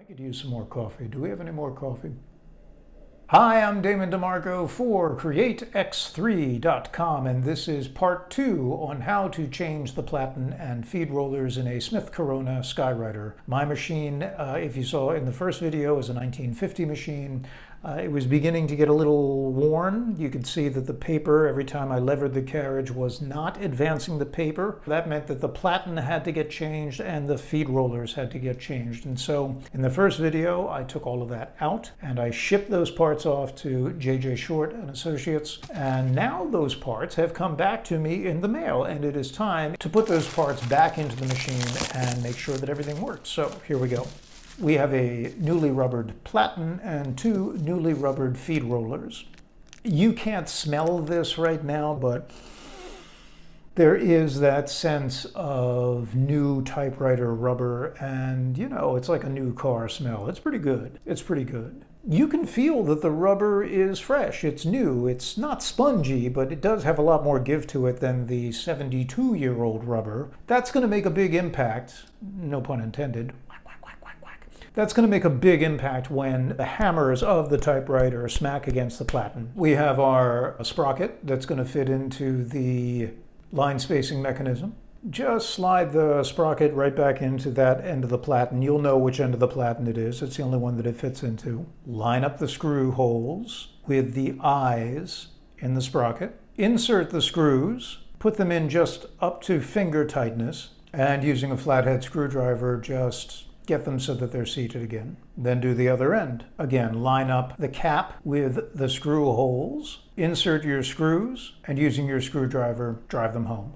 could use some more coffee. Do we have any more coffee? Hi, I'm Damon DeMarco for CreateX3.com, and this is part 2 on how to change the platen and feed rollers in a Smith-Corona Skyriter. My machine, if you saw in the first video, is a 1950 machine. It was beginning to get a little worn. You could see that the paper, every time I levered the carriage, was not advancing the paper. That meant that the platen had to get changed and the feed rollers had to get changed. And so in the first video, I took all of that out and I shipped those parts off to J.J. Short and Associates. And now those parts have come back to me in the mail, and it is time to put those parts back into the machine and make sure that everything works. So here we go. We have a newly rubbered platen and 2 newly rubbered feed rollers. You can't smell this right now, but there is that sense of new typewriter rubber, and you know, it's like a new car smell. It's pretty good. It's pretty good. You can feel that the rubber is fresh. It's new. It's not spongy, but it does have a lot more give to it than the 72-year-old rubber. That's going to make a big impact, no pun intended. That's going to make a big impact when the hammers of the typewriter smack against the platen. We have our sprocket that's going to fit into the line spacing mechanism. Just slide the sprocket right back into that end of the platen. You'll know which end of the platen it is. It's the only one that it fits into. Line up the screw holes with the eyes in the sprocket. Insert the screws. Put them in just up to finger tightness. And using a flathead screwdriver, just get them so that they're seated again. Then do the other end. Again, line up the cap with the screw holes, insert your screws, and using your screwdriver, drive them home.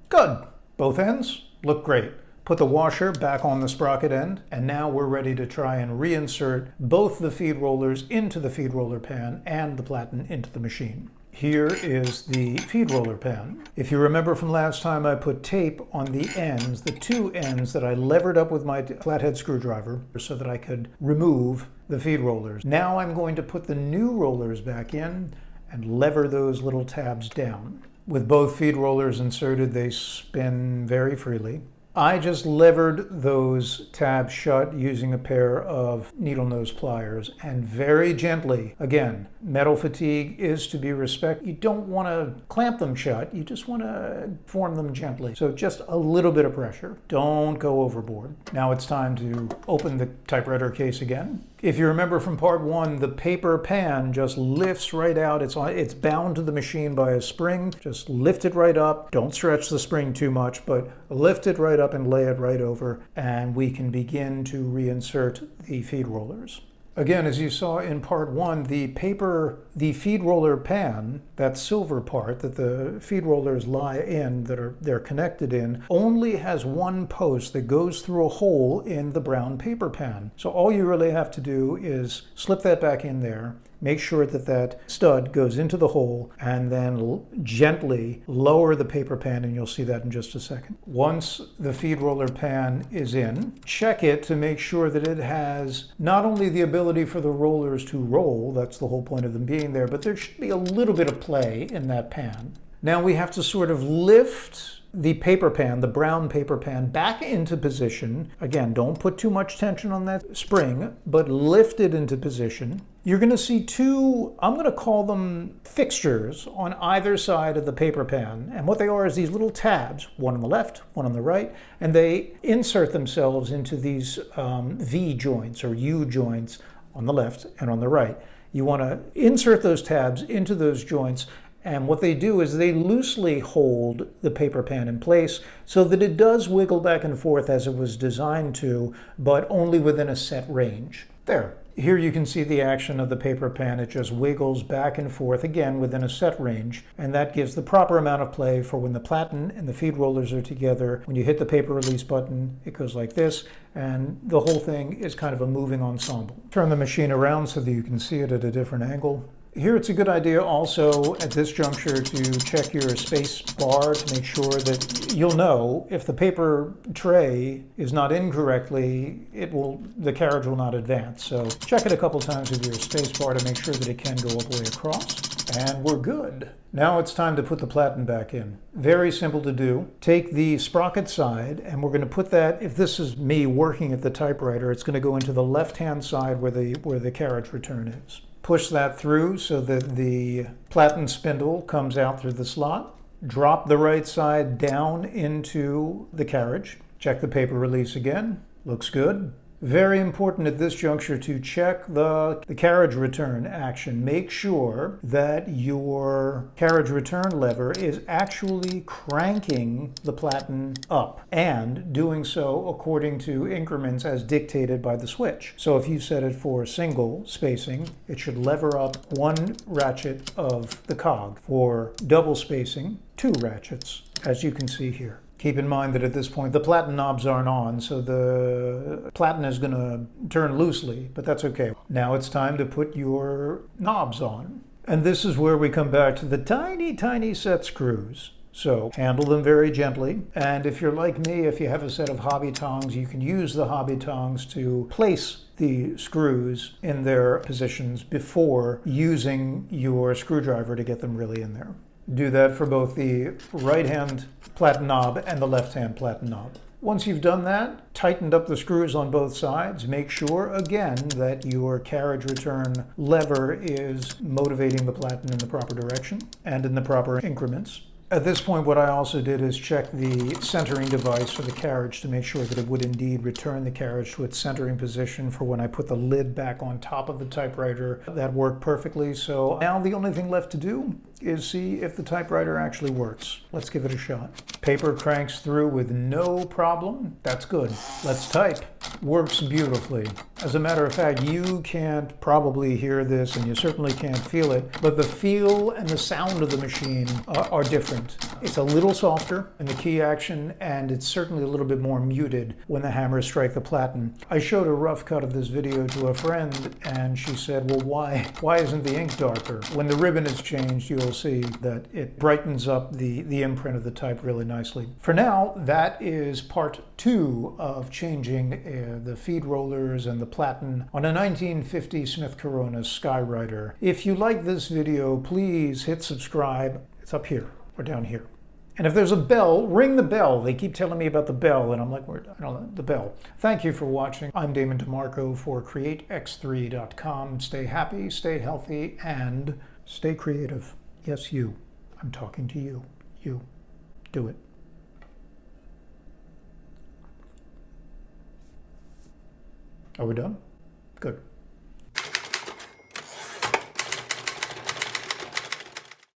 Good. Both ends look great. Put the washer back on the sprocket end, and now we're ready to try and reinsert both the feed rollers into the feed roller pan and the platen into the machine. Here is the feed roller pan. If you remember from last time, I put tape on the ends, the 2 ends that I levered up with my flathead screwdriver so that I could remove the feed rollers. Now I'm going to put the new rollers back in and lever those little tabs down. With both feed rollers inserted, they spin very freely. I just levered those tabs shut using a pair of needle nose pliers, and very gently. Again, metal fatigue is to be respected. You don't want to clamp them shut, you just want to form them gently. So just a little bit of pressure. Don't go overboard. Now it's time to open the typewriter case again. If you remember from part 1, the paper pan just lifts right out. It's bound to the machine by a spring. Just lift it right up. Don't stretch the spring too much, but lift it right up and lay it right over, and we can begin to reinsert the feed rollers. Again, as you saw in part 1, the feed roller pan, that silver part that the feed rollers lie in, they're connected in, only has one post that goes through a hole in the brown paper pan. So all you really have to do is slip that back in there, make sure that that stud goes into the hole, and then gently lower the paper pan, and you'll see that in just a second. Once the feed roller pan is in, check it to make sure that it has not only the ability for the rollers to roll, that's the whole point of them being there, but there should be a little bit of play in that pan. Now we have to sort of lift the paper pan, the brown paper pan, back into position. Again, don't put too much tension on that spring, but lift it into position. You're going to see 2, I'm going to call them fixtures, on either side of the paper pan. And what they are is these little tabs, one on the left, one on the right, and they insert themselves into these V joints or U joints on the left and on the right. You want to insert those tabs into those joints, and what they do is they loosely hold the paper pan in place so that it does wiggle back and forth as it was designed to, but only within a set range. There. Here you can see the action of the paper pan. It just wiggles back and forth, again, within a set range, and that gives the proper amount of play for when the platen and the feed rollers are together. When you hit the paper release button, it goes like this, and the whole thing is kind of a moving ensemble. Turn the machine around so that you can see it at a different angle. Here it's a good idea also at this juncture to check your space bar to make sure that you'll know if the paper tray is not in correctly, the carriage will not advance. So check it a couple times with your space bar to make sure that it can go all the way across. And we're good. Now it's time to put the platen back in. Very simple to do. Take the sprocket side and we're going to put that, if this is me working at the typewriter, it's going to go into the left-hand side where the carriage return is. Push that through so that the platen spindle comes out through the slot. Drop the right side down into the carriage. Check the paper release again. Looks good. Very important at this juncture to check the carriage return action. Make sure that your carriage return lever is actually cranking the platen up and doing so according to increments as dictated by the switch. So if you set it for single spacing, it should lever up 1 ratchet of the cog. For double spacing, 2 ratchets, as you can see here. Keep in mind that at this point the platen knobs aren't on, so the platen is going to turn loosely, but that's okay. Now it's time to put your knobs on. And this is where we come back to the tiny, tiny set screws. So handle them very gently. And if you're like me, if you have a set of hobby tongs, you can use the hobby tongs to place the screws in their positions before using your screwdriver to get them really in there. Do that for both the right-hand platen knob and the left-hand platen knob. Once you've done that, tightened up the screws on both sides, make sure again that your carriage return lever is motivating the platen in the proper direction and in the proper increments. At this point, what I also did is check the centering device for the carriage to make sure that it would indeed return the carriage to its centering position for when I put the lid back on top of the typewriter. That worked perfectly. So now the only thing left to do is see if the typewriter actually works. Let's give it a shot. Paper cranks through with no problem. That's good. Let's type. Works beautifully. As a matter of fact, you can't probably hear this and you certainly can't feel it, but the feel and the sound of the machine are different. It's a little softer in the key action and it's certainly a little bit more muted when the hammers strike the platen. I showed a rough cut of this video to a friend and she said, well, why isn't the ink darker? When the ribbon is changed, you'll see that it brightens up the imprint of the type really nicely. For now, that is part 2 of changing the feed rollers and the platen on a 1950 Smith-Corona Skyriter. If you like this video, please hit subscribe. It's up here or down here. And if there's a bell, ring the bell. They keep telling me about the bell, and I'm like, I don't know, the bell. Thank you for watching. I'm Damon DeMarco for CreateX3.com. Stay happy, stay healthy, and stay creative. Yes, you. I'm talking to you. You. Do it. Are we done? Good.